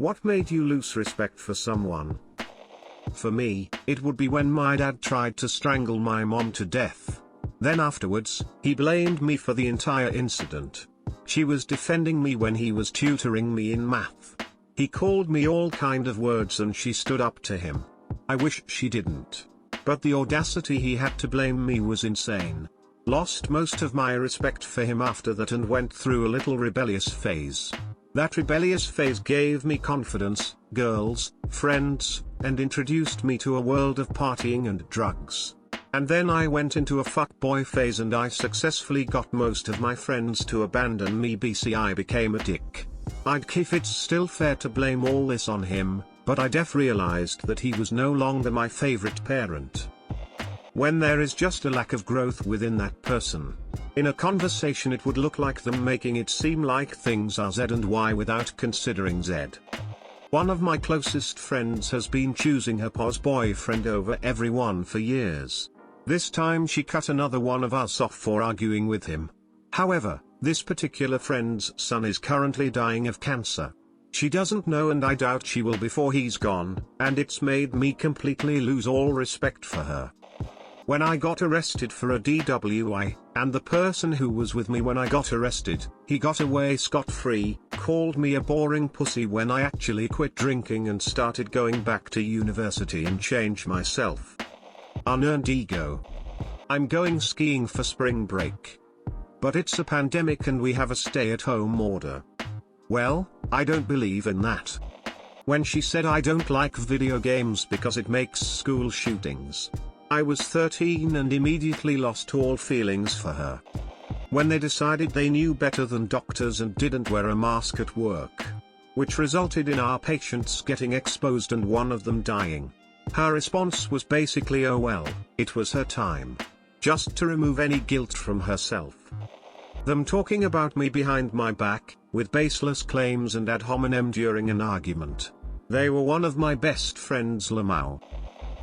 What made you lose respect for someone? For me, it would be when my dad tried to strangle my mom to death. Then afterwards, he blamed me for the entire incident. She was defending me when he was tutoring me in math. He called me all kind of words and she stood up to him. I wish she didn't. But the audacity he had to blame me was insane. Lost most of my respect for him after that and went through a little rebellious phase. That rebellious phase gave me confidence, girls, friends, and introduced me to a world of partying and drugs. And then I went into a fuckboy phase and I successfully got most of my friends to abandon me. I became a dick. I'd if it's still fair to blame all this on him, but I realized that he was no longer my favorite parent. When there is just a lack of growth within that person. In a conversation it would look like them making it seem like things are Z and Y without considering Z. One of my closest friends has been choosing her pos boyfriend over everyone for years. This time she cut another one of us off for arguing with him. However, this particular friend's son is currently dying of cancer. She doesn't know and I doubt she will before he's gone, and it's made me completely lose all respect for her. When I got arrested for a DWI, and the person who was with me when I got arrested, he got away scot-free, called me a boring pussy when I actually quit drinking and started going back to university and changed myself. Unearned ego. I'm going skiing for spring break. But it's a pandemic and we have a stay-at-home order. Well, I don't believe in that. When she said I don't like video games because it makes school shootings. I was 13 and immediately lost all feelings for her. When they decided they knew better than doctors and didn't wear a mask at work. Which resulted in our patients getting exposed and one of them dying. Her response was basically, oh well, it was her time. Just to remove any guilt from herself. Them talking about me behind my back, with baseless claims and ad hominem during an argument. They were one of my best friends Lamau.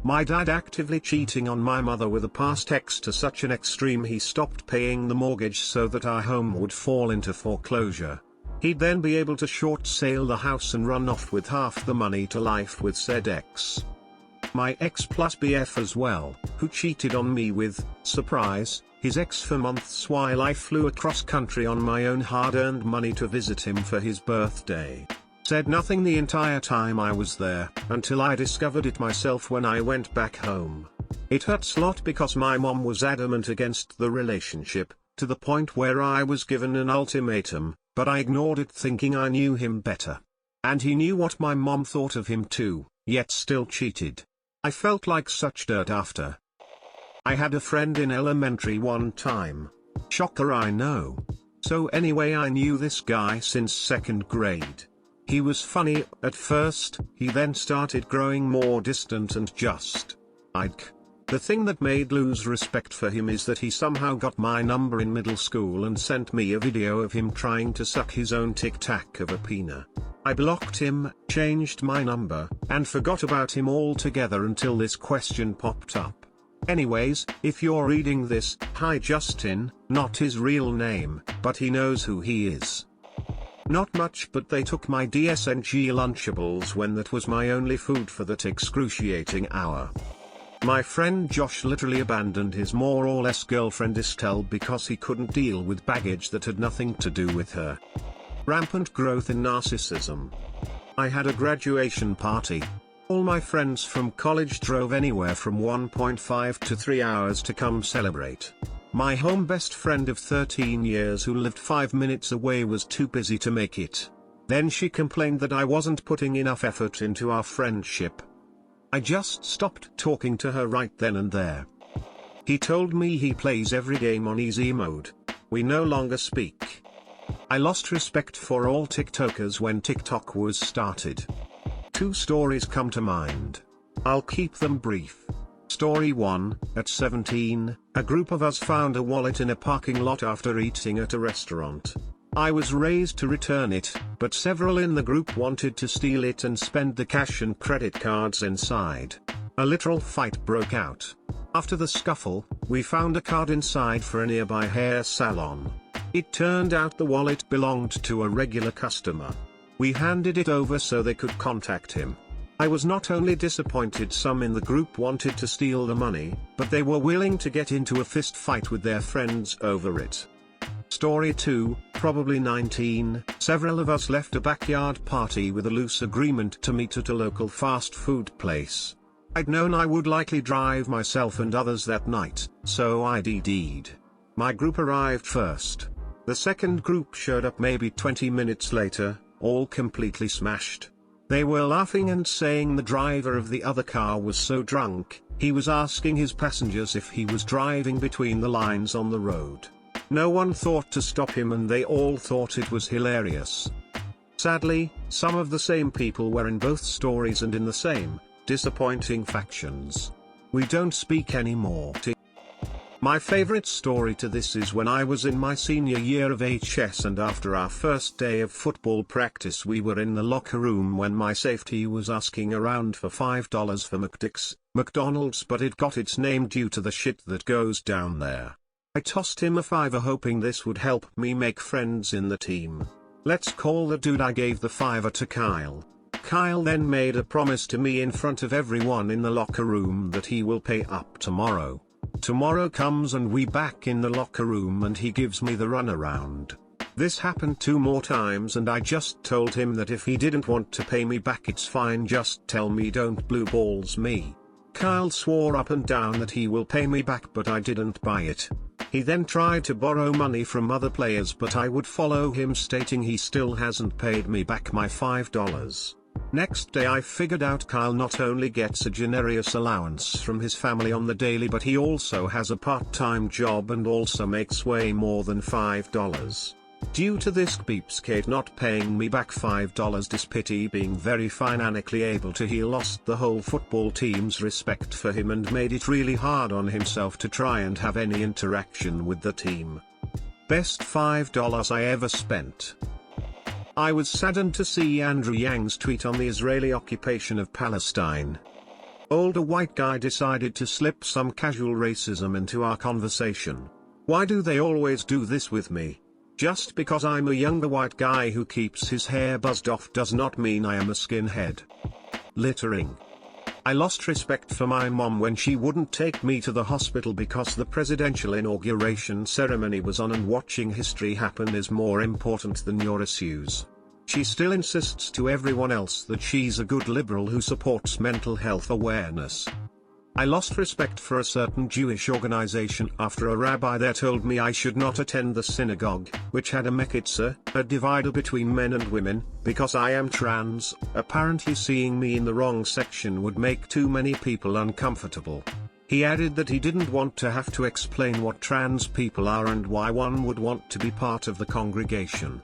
My dad actively cheating on my mother with a past ex to such an extreme he stopped paying the mortgage so that our home would fall into foreclosure. He'd then be able to short sale the house and run off with half the money to life with said ex. My ex plus BF as well, who cheated on me with, surprise, his ex for months while I flew across country on my own hard-earned money to visit him for his birthday. Said nothing the entire time I was there, until I discovered it myself when I went back home. It hurts a lot because my mom was adamant against the relationship, to the point where I was given an ultimatum, but I ignored it thinking I knew him better. And he knew what my mom thought of him too, yet still cheated. I felt like such dirt after. I had a friend in elementary one time. Shocker, I know. So anyway, I knew this guy since 2nd grade. He was funny at first, he then started growing more distant and just. The thing that made lose respect for him is that he somehow got my number in middle school and sent me a video of him trying to suck his own tic-tac of a peanut. I blocked him, changed my number, and forgot about him altogether until this question popped up. Anyways, if you're reading this, hi Justin, not his real name, but he knows who he is. Not much, but they took my DSNG Lunchables when that was my only food for that excruciating hour. My friend Josh literally abandoned his more or less girlfriend Estelle because he couldn't deal with baggage that had nothing to do with her. Rampant growth in narcissism. I had a graduation party. All my friends from college drove anywhere from 1.5 to 3 hours to come celebrate. My home best friend of 13 years who lived 5 minutes away was too busy to make it. Then she complained that I wasn't putting enough effort into our friendship. I just stopped talking to her right then and there. He told me he plays every game on easy mode. We no longer speak. I lost respect for all TikTokers when TikTok was started. 2 stories come to mind. I'll keep them brief. Story 1, at 17, a group of us found a wallet in a parking lot after eating at a restaurant. I was raised to return it, but several in the group wanted to steal it and spend the cash and credit cards inside. A literal fight broke out. After the scuffle, we found a card inside for a nearby hair salon. It turned out the wallet belonged to a regular customer. We handed it over so they could contact him. I was not only disappointed some in the group wanted to steal the money, but they were willing to get into a fist fight with their friends over it. Story 2, probably 19, several of us left a backyard party with a loose agreement to meet at a local fast food place. I'd known I would likely drive myself and others that night, so I DD'd. My group arrived first. The second group showed up maybe 20 minutes later, all completely smashed. They were laughing and saying the driver of the other car was so drunk, he was asking his passengers if he was driving between the lines on the road. No one thought to stop him and they all thought it was hilarious. Sadly, some of the same people were in both stories and in the same, disappointing factions. We don't speak anymore. My favorite story to this is when I was in my senior year of HS and after our first day of football practice we were in the locker room when my safety was asking around for $5 for McDonald's, but it got its name due to the shit that goes down there. I tossed him a $5 hoping this would help me make friends in the team. Let's call the dude I gave the $5 to Kyle. Kyle then made a promise to me in front of everyone in the locker room that he will pay up tomorrow. Tomorrow comes and we back in the locker room and he gives me the runaround. This happened 2 more times and I just told him that if he didn't want to pay me back it's fine, just tell me, don't blue balls me. Kyle swore up and down that he will pay me back, but I didn't buy it. He then tried to borrow money from other players, but I would follow him, stating he still hasn't paid me back my $5. Next day I figured out Kyle not only gets a generous allowance from his family on the daily, but he also has a part-time job and also makes way more than $5. Due to this beepskate not paying me back $5 despite he being very financially able to, he lost the whole football team's respect for him and made it really hard on himself to try and have any interaction with the team. Best $5 I ever spent. I was saddened to see Andrew Yang's tweet on the Israeli occupation of Palestine. Older white guy decided to slip some casual racism into our conversation. Why do they always do this with me? Just because I'm a younger white guy who keeps his hair buzzed off does not mean I am a skinhead. Littering. I lost respect for my mom when she wouldn't take me to the hospital because the presidential inauguration ceremony was on and watching history happen is more important than your issues. She still insists to everyone else that she's a good liberal who supports mental health awareness. I lost respect for a certain Jewish organization after a rabbi there told me I should not attend the synagogue, which had a mechitzah, a divider between men and women, because I am trans. Apparently seeing me in the wrong section would make too many people uncomfortable. He added that he didn't want to have to explain what trans people are and why one would want to be part of the congregation.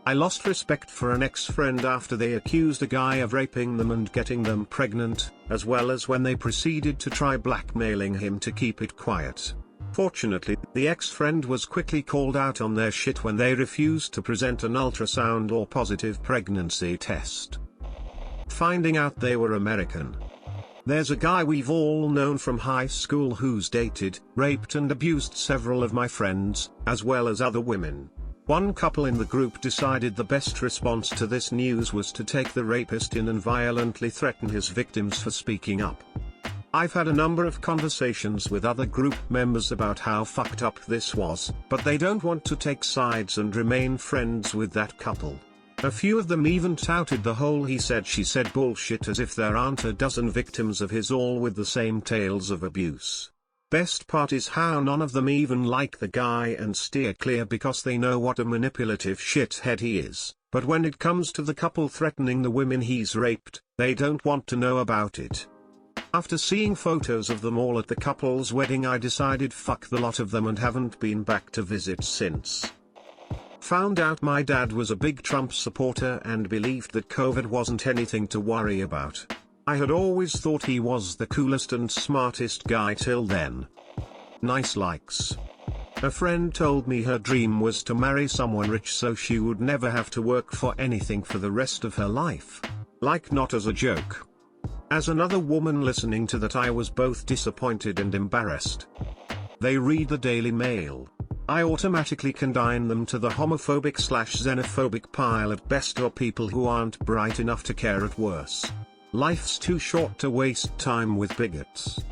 I lost respect for an ex-friend after they accused a guy of raping them and getting them pregnant, as well as when they proceeded to try blackmailing him to keep it quiet. Fortunately, the ex-friend was quickly called out on their shit when they refused to present an ultrasound or positive pregnancy test. Finding out they were American. There's a guy we've all known from high school who's dated, raped and abused several of my friends, as well as other women. One couple in the group decided the best response to this news was to take the rapist in and violently threaten his victims for speaking up. I've had a number of conversations with other group members about how fucked up this was, but they don't want to take sides and remain friends with that couple. A few of them even touted the whole he said she said bullshit as if there aren't a dozen victims of his all with the same tales of abuse. Best part is how none of them even like the guy and steer clear because they know what a manipulative shithead he is, but when it comes to the couple threatening the women he's raped, they don't want to know about it. After seeing photos of them all at the couple's wedding I decided fuck the lot of them and haven't been back to visit since. Found out my dad was a big Trump supporter and believed that COVID wasn't anything to worry about. I had always thought he was the coolest and smartest guy till then. Nice likes. A friend told me her dream was to marry someone rich so she would never have to work for anything for the rest of her life. Like, not as a joke. As another woman listening to that I was both disappointed and embarrassed. They read the Daily Mail. I automatically consign them to the homophobic/xenophobic pile at best, or people who aren't bright enough to care at worst. Life's too short to waste time with bigots.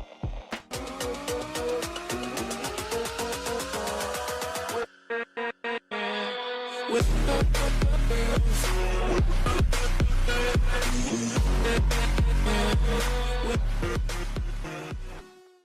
With